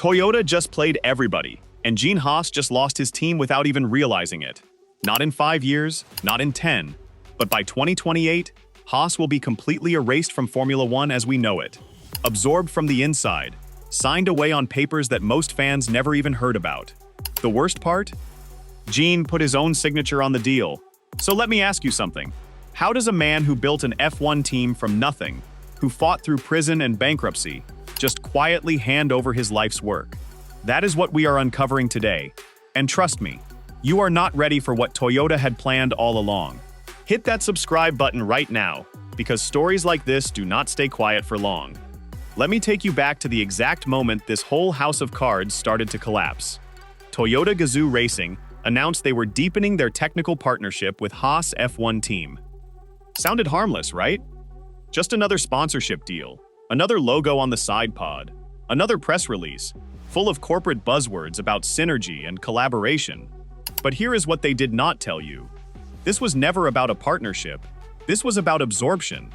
Toyota just played everybody, and Gene Haas just lost his team without even realizing it. Not in 5 years, not in 10, but by 2028, Haas will be completely erased from Formula One as we know it. Absorbed from the inside, signed away on papers that most fans never even heard about. The worst part? Gene put his own signature on the deal. So let me ask you something. How does a man who built an F1 team from nothing, who fought through prison and bankruptcy, just quietly hand over his life's work? That is what we are uncovering today. And trust me, you are not ready for what Toyota had planned all along. Hit that subscribe button right now, because stories like this do not stay quiet for long. Let me take you back to the exact moment this whole house of cards started to collapse. Toyota Gazoo Racing announced they were deepening their technical partnership with Haas F1 team. Sounded harmless, right? Just another sponsorship deal, another logo on the side pod, another press release, full of corporate buzzwords about synergy and collaboration. But here is what they did not tell you. This was never about a partnership. This was about absorption.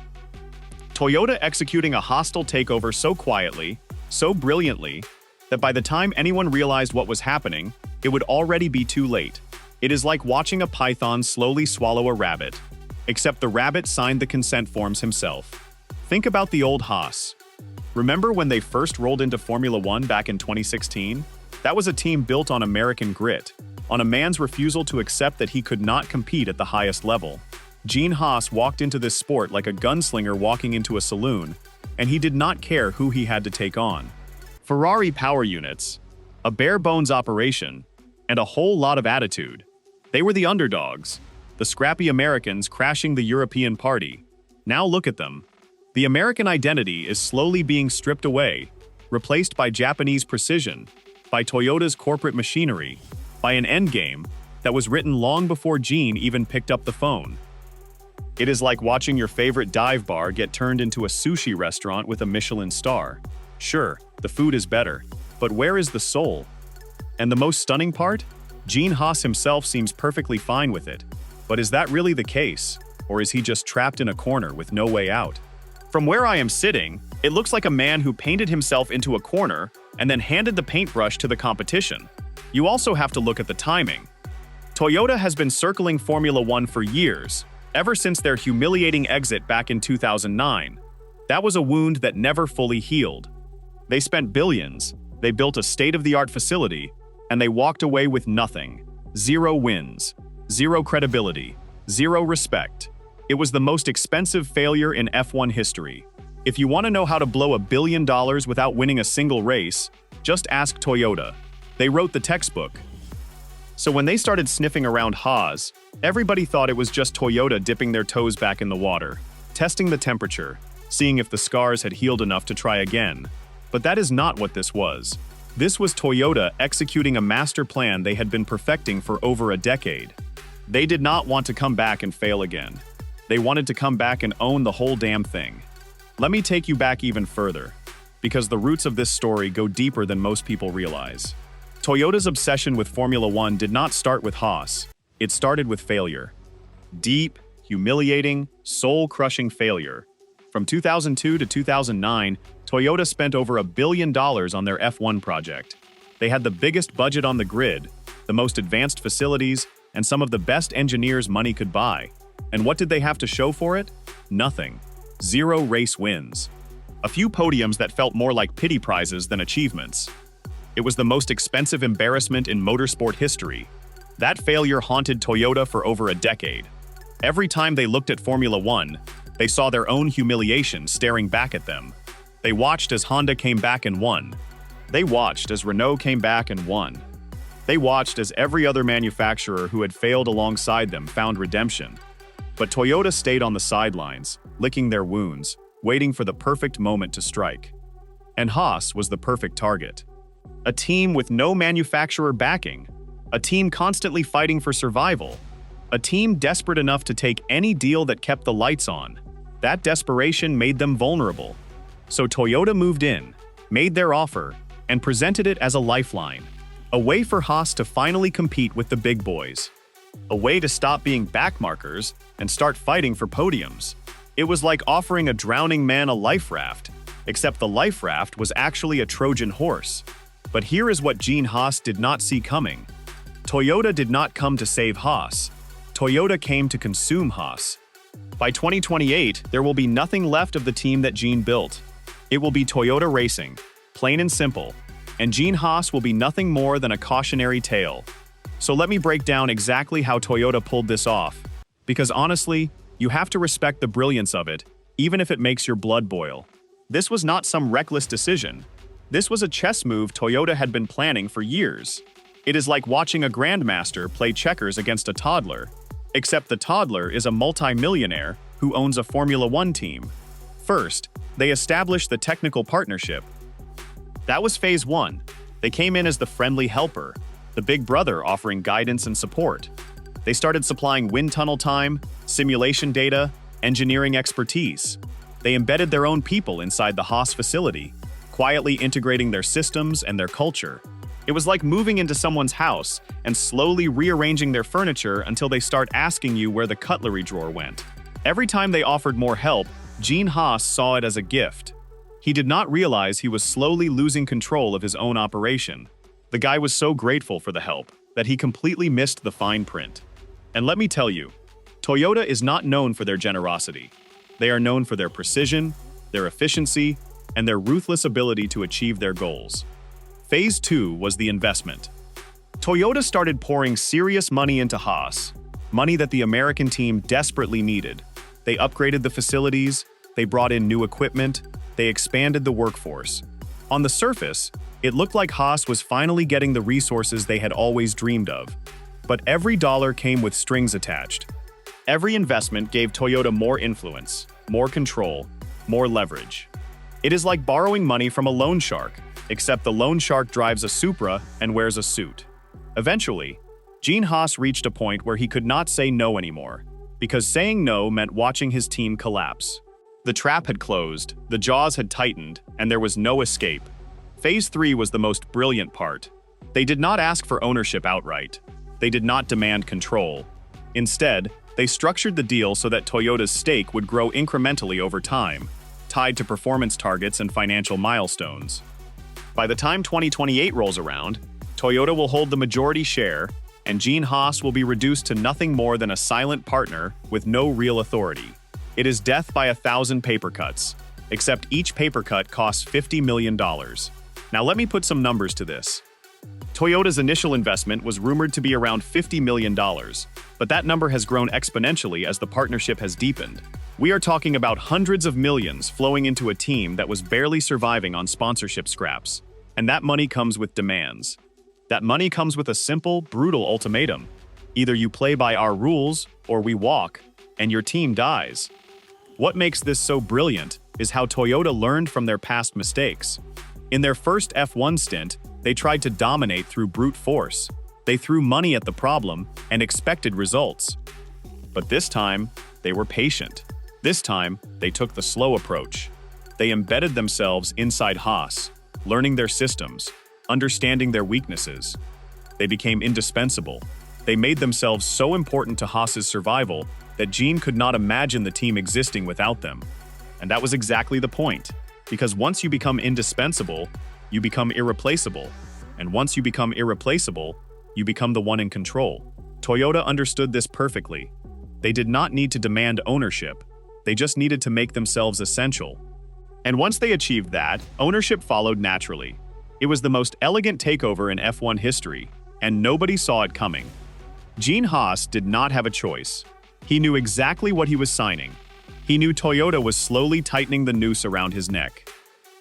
Toyota executing a hostile takeover so quietly, so brilliantly, that by the time anyone realized what was happening, it would already be too late. It is like watching a python slowly swallow a rabbit, except the rabbit signed the consent forms himself. Think about the old Haas. Remember when they first rolled into Formula One back in 2016? That was a team built on American grit, on a man's refusal to accept that he could not compete at the highest level. Gene Haas walked into this sport like a gunslinger walking into a saloon, and he did not care who he had to take on. Ferrari power units, a bare-bones operation, and a whole lot of attitude. They were the underdogs, the scrappy Americans crashing the European party. Now look at them. The American identity is slowly being stripped away, replaced by Japanese precision, by Toyota's corporate machinery, by an endgame that was written long before Gene even picked up the phone. It is like watching your favorite dive bar get turned into a sushi restaurant with a Michelin star. Sure, the food is better, but where is the soul? And the most stunning part? Gene Haas himself seems perfectly fine with it. But is that really the case? Or is he just trapped in a corner with no way out? From where I am sitting, it looks like a man who painted himself into a corner and then handed the paintbrush to the competition. You also have to look at the timing. Toyota has been circling Formula One for years, ever since their humiliating exit back in 2009. That was a wound that never fully healed. They spent billions, they built a state-of-the-art facility, and they walked away with nothing. 0 wins, 0 credibility, 0 respect. It was the most expensive failure in F1 history. If you want to know how to blow $1 billion without winning a single race, just ask Toyota. They wrote the textbook. So when they started sniffing around Haas, everybody thought it was just Toyota dipping their toes back in the water, testing the temperature, seeing if the scars had healed enough to try again. But that is not what this was. This was Toyota executing a master plan they had been perfecting for over a decade. They did not want to come back and fail again. They wanted to come back and own the whole damn thing. Let me take you back even further, because the roots of this story go deeper than most people realize. Toyota's obsession with Formula One did not start with Haas. It started with failure. Deep, humiliating, soul-crushing failure. From 2002 to 2009, Toyota spent over $1 billion on their F1 project. They had the biggest budget on the grid, the most advanced facilities, and some of the best engineers money could buy. And what did they have to show for it? Nothing. 0 race wins. A few podiums that felt more like pity prizes than achievements. It was the most expensive embarrassment in motorsport history. That failure haunted Toyota for over a decade. Every time they looked at Formula One, they saw their own humiliation staring back at them. They watched as Honda came back and won. They watched as Renault came back and won. They watched as every other manufacturer who had failed alongside them found redemption. But Toyota stayed on the sidelines, licking their wounds, waiting for the perfect moment to strike. And Haas was the perfect target. A team with no manufacturer backing. A team constantly fighting for survival. A team desperate enough to take any deal that kept the lights on. That desperation made them vulnerable. So Toyota moved in, made their offer, and presented it as a lifeline. A way for Haas to finally compete with the big boys. A way to stop being backmarkers and start fighting for podiums. It was like offering a drowning man a life raft, except the life raft was actually a Trojan horse. But here is what Gene Haas did not see coming. Toyota did not come to save Haas. Toyota came to consume Haas. By 2028, there will be nothing left of the team that Gene built. It will be Toyota Racing, plain and simple, and Gene Haas will be nothing more than a cautionary tale. So let me break down exactly how Toyota pulled this off, because honestly, you have to respect the brilliance of it, even if it makes your blood boil. This was not some reckless decision. This was a chess move Toyota had been planning for years. It is like watching a grandmaster play checkers against a toddler, except the toddler is a multi-millionaire who owns a Formula One team. First, they established the technical partnership. That was phase one. They came in as the friendly helper, the big brother offering guidance and support. They started supplying wind tunnel time, simulation data, engineering expertise. They embedded their own people inside the Haas facility, quietly integrating their systems and their culture. It was like moving into someone's house and slowly rearranging their furniture until they start asking you where the cutlery drawer went. Every time they offered more help, Gene Haas saw it as a gift. He did not realize he was slowly losing control of his own operation. The guy was so grateful for the help that he completely missed the fine print. And let me tell you, Toyota is not known for their generosity. They are known for their precision, their efficiency, and their ruthless ability to achieve their goals. Phase 2 was the investment. Toyota started pouring serious money into Haas, money that the American team desperately needed. They upgraded the facilities, they brought in new equipment, they expanded the workforce. On the surface, it looked like Haas was finally getting the resources they had always dreamed of. But every dollar came with strings attached. Every investment gave Toyota more influence, more control, more leverage. It is like borrowing money from a loan shark, except the loan shark drives a Supra and wears a suit. Eventually, Gene Haas reached a point where he could not say no anymore, because saying no meant watching his team collapse. The trap had closed, the jaws had tightened, and there was no escape. Phase 3 was the most brilliant part. They did not ask for ownership outright. They did not demand control. Instead, they structured the deal so that Toyota's stake would grow incrementally over time, tied to performance targets and financial milestones. By the time 2028 rolls around, Toyota will hold the majority share, and Gene Haas will be reduced to nothing more than a silent partner with no real authority. It is death by 1,000 paper cuts, except each paper cut costs $50 million. Now let me put some numbers to this. Toyota's initial investment was rumored to be around $50 million, but that number has grown exponentially as the partnership has deepened. We are talking about hundreds of millions flowing into a team that was barely surviving on sponsorship scraps. And that money comes with demands. That money comes with a simple, brutal ultimatum. Either you play by our rules, or we walk, and your team dies. What makes this so brilliant is how Toyota learned from their past mistakes. In their first F1 stint, they tried to dominate through brute force. They threw money at the problem and expected results. But this time, they were patient. This time, they took the slow approach. They embedded themselves inside Haas, learning their systems, understanding their weaknesses. They became indispensable. They made themselves so important to Haas's survival that Gene could not imagine the team existing without them. And that was exactly the point. Because once you become indispensable, you become irreplaceable. And once you become irreplaceable, you become the one in control. Toyota understood this perfectly. They did not need to demand ownership. They just needed to make themselves essential. And once they achieved that, ownership followed naturally. It was the most elegant takeover in F1 history, and nobody saw it coming. Gene Haas did not have a choice. He knew exactly what he was signing. He knew Toyota was slowly tightening the noose around his neck.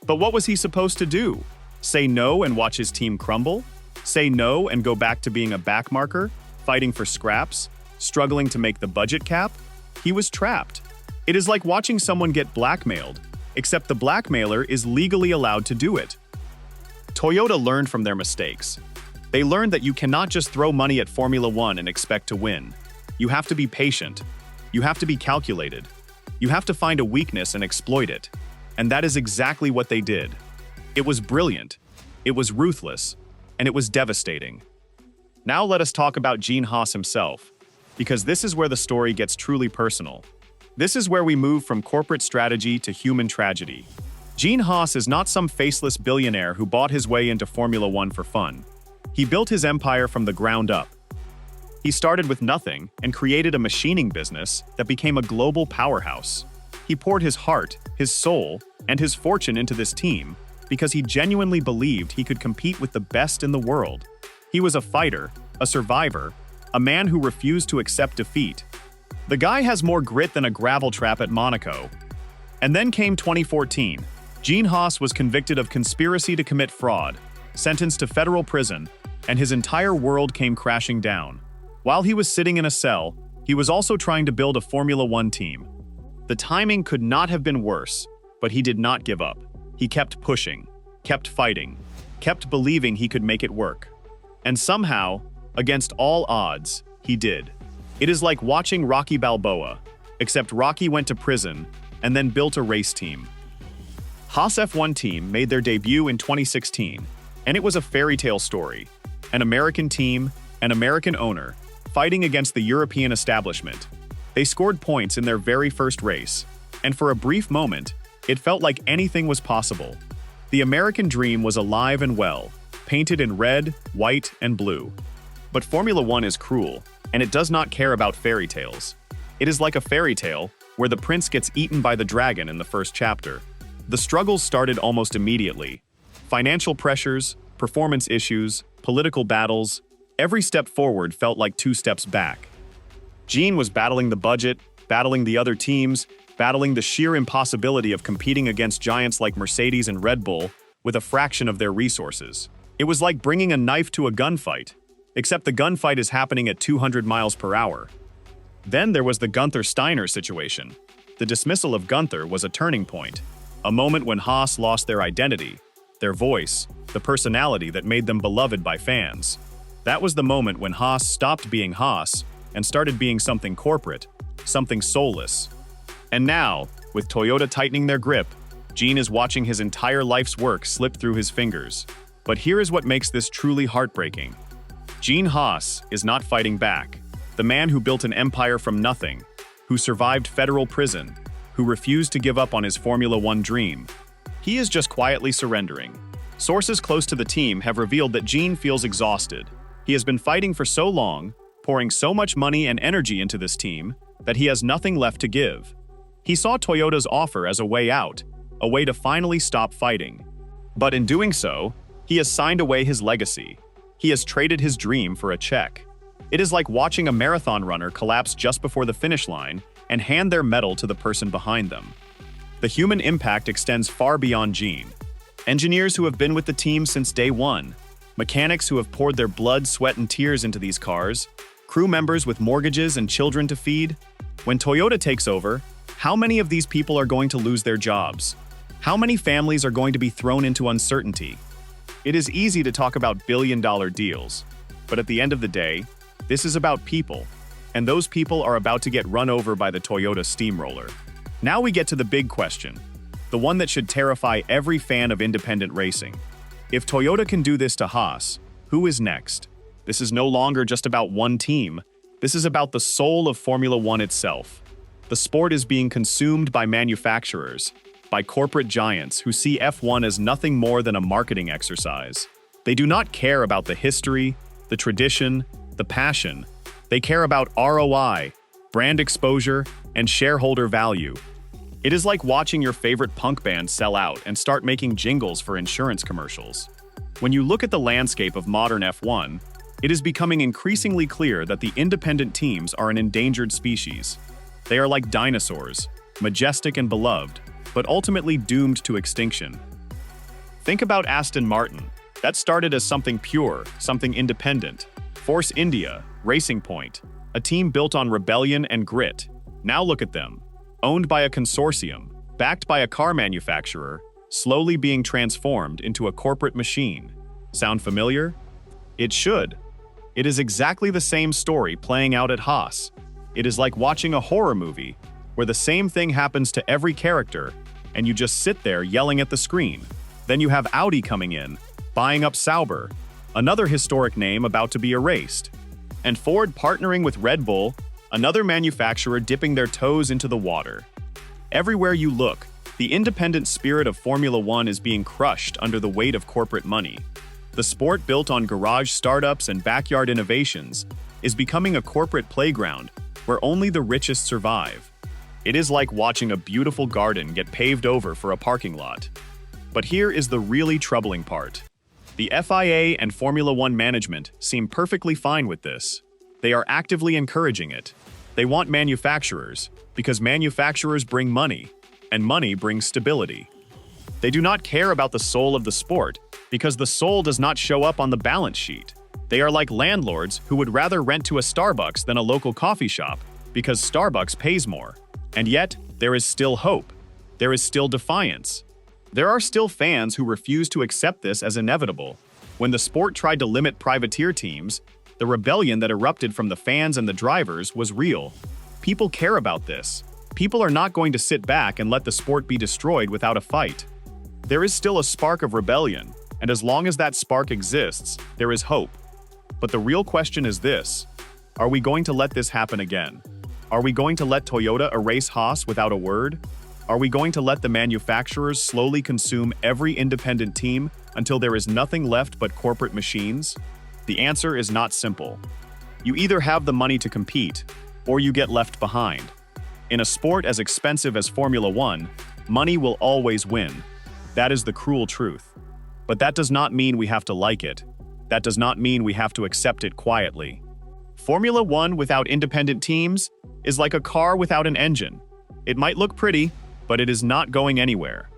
But what was he supposed to do? Say no and watch his team crumble? Say no and go back to being a backmarker, fighting for scraps, struggling to make the budget cap? He was trapped. It is like watching someone get blackmailed, except the blackmailer is legally allowed to do it. Toyota learned from their mistakes. They learned that you cannot just throw money at Formula One and expect to win. You have to be patient. You have to be calculated. You have to find a weakness and exploit it. And that is exactly what they did. It was brilliant, it was ruthless, and it was devastating. Now let us talk about Gene Haas himself, because this is where the story gets truly personal. This is where we move from corporate strategy to human tragedy. Gene Haas is not some faceless billionaire who bought his way into Formula One for fun. He built his empire from the ground up. He started with nothing and created a machining business that became a global powerhouse. He poured his heart, his soul, and his fortune into this team because he genuinely believed he could compete with the best in the world. He was a fighter, a survivor, a man who refused to accept defeat. The guy has more grit than a gravel trap at Monaco. And then came 2014. Gene Haas was convicted of conspiracy to commit fraud, sentenced to federal prison, and his entire world came crashing down. While he was sitting in a cell, he was also trying to build a Formula One team. The timing could not have been worse, but he did not give up. He kept pushing, kept fighting, kept believing he could make it work. And somehow, against all odds, he did. It is like watching Rocky Balboa, except Rocky went to prison and then built a race team. Haas F1 team made their debut in 2016, and it was a fairy tale story. An American team, an American owner, fighting against the European establishment. They scored points in their very first race, and for a brief moment, it felt like anything was possible. The American dream was alive and well, painted in red, white, and blue. But Formula One is cruel, and it does not care about fairy tales. It is like a fairy tale where the prince gets eaten by the dragon in the first chapter. The struggles started almost immediately. Financial pressures, performance issues, political battles, every step forward felt like 2 steps back. Gene was battling the budget, battling the other teams, battling the sheer impossibility of competing against giants like Mercedes and Red Bull with a fraction of their resources. It was like bringing a knife to a gunfight, except the gunfight is happening at 200 miles per hour. Then there was the Gunther Steiner situation. The dismissal of Gunther was a turning point, a moment when Haas lost their identity, their voice, the personality that made them beloved by fans. That was the moment when Haas stopped being Haas and started being something corporate, something soulless. And now, with Toyota tightening their grip, Gene is watching his entire life's work slip through his fingers. But here is what makes this truly heartbreaking. Gene Haas is not fighting back. The man who built an empire from nothing, who survived federal prison, who refused to give up on his Formula One dream. He is just quietly surrendering. Sources close to the team have revealed that Gene feels exhausted. He has been fighting for so long, pouring so much money and energy into this team, that he has nothing left to give. He saw Toyota's offer as a way out, a way to finally stop fighting. But in doing so, he has signed away his legacy. He has traded his dream for a check. It is like watching a marathon runner collapse just before the finish line and hand their medal to the person behind them. The human impact extends far beyond Gene. Engineers who have been with the team since day one, mechanics who have poured their blood, sweat, and tears into these cars, crew members with mortgages and children to feed. When Toyota takes over, how many of these people are going to lose their jobs? How many families are going to be thrown into uncertainty? It is easy to talk about billion-dollar deals, but at the end of the day, this is about people, and those people are about to get run over by the Toyota steamroller. Now we get to the big question, the one that should terrify every fan of independent racing. If Toyota can do this to Haas, who is next? This is no longer just about one team. This is about the soul of Formula One itself. The sport is being consumed by manufacturers, by corporate giants who see F1 as nothing more than a marketing exercise. They do not care about the history, the tradition, the passion. They care about ROI, brand exposure, and shareholder value. It is like watching your favorite punk band sell out and start making jingles for insurance commercials. When you look at the landscape of modern F1, it is becoming increasingly clear that the independent teams are an endangered species. They are like dinosaurs, majestic and beloved, but ultimately doomed to extinction. Think about Aston Martin. That started as something pure, something independent. Force India, Racing Point, a team built on rebellion and grit. Now look at them. Owned by a consortium, backed by a car manufacturer, slowly being transformed into a corporate machine. Sound familiar? It should. It is exactly the same story playing out at Haas. It is like watching a horror movie, where the same thing happens to every character, and you just sit there yelling at the screen. Then you have Audi coming in, buying up Sauber, another historic name about to be erased. And Ford partnering with Red Bull, another manufacturer dipping their toes into the water. Everywhere you look, The independent spirit of Formula One is being crushed under the weight of corporate money. The sport built on garage startups and backyard innovations is becoming a corporate playground where only the richest survive. It is like watching a beautiful garden get paved over for a parking lot. But here is the really troubling part. The FIA and Formula One management seem perfectly fine with this. They are actively encouraging it. They want manufacturers, because manufacturers bring money, and money brings stability. They do not care about the soul of the sport, because the soul does not show up on the balance sheet. They are like landlords who would rather rent to a Starbucks than a local coffee shop, because Starbucks pays more. And yet, there is still hope. There is still defiance. There are still fans who refuse to accept this as inevitable. When the sport tried to limit privateer teams, the rebellion that erupted from the fans and the drivers was real. People care about this. People are not going to sit back and let the sport be destroyed without a fight. There is still a spark of rebellion, and as long as that spark exists, there is hope. But the real question is this: are we going to let this happen again? Are we going to let Toyota erase Haas without a word? Are we going to let the manufacturers slowly consume every independent team until there is nothing left but corporate machines? The answer is not simple. You either have the money to compete, or you get left behind. In a sport as expensive as Formula One, money will always win. That is the cruel truth. But that does not mean we have to like it. That does not mean we have to accept it quietly. Formula One without independent teams is like a car without an engine. It might look pretty, but it is not going anywhere.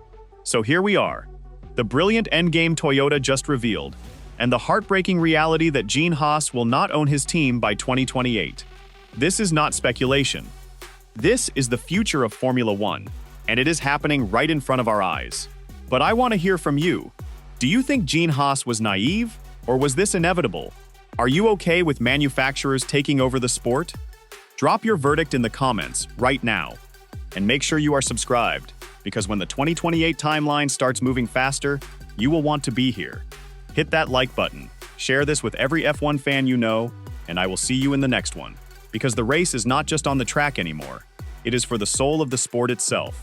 So here we are. The brilliant Endgame Toyota just revealed, and the heartbreaking reality that Gene Haas will not own his team by 2028. This is not speculation. This is the future of Formula One, and it is happening right in front of our eyes. But I want to hear from you. Do you think Gene Haas was naive, or was this inevitable? Are you okay with manufacturers taking over the sport? Drop your verdict in the comments right now. And make sure you are subscribed, because when the 2028 timeline starts moving faster, you will want to be here. Hit that like button, share this with every F1 fan you know, and I will see you in the next one. Because the race is not just on the track anymore, it is for the soul of the sport itself.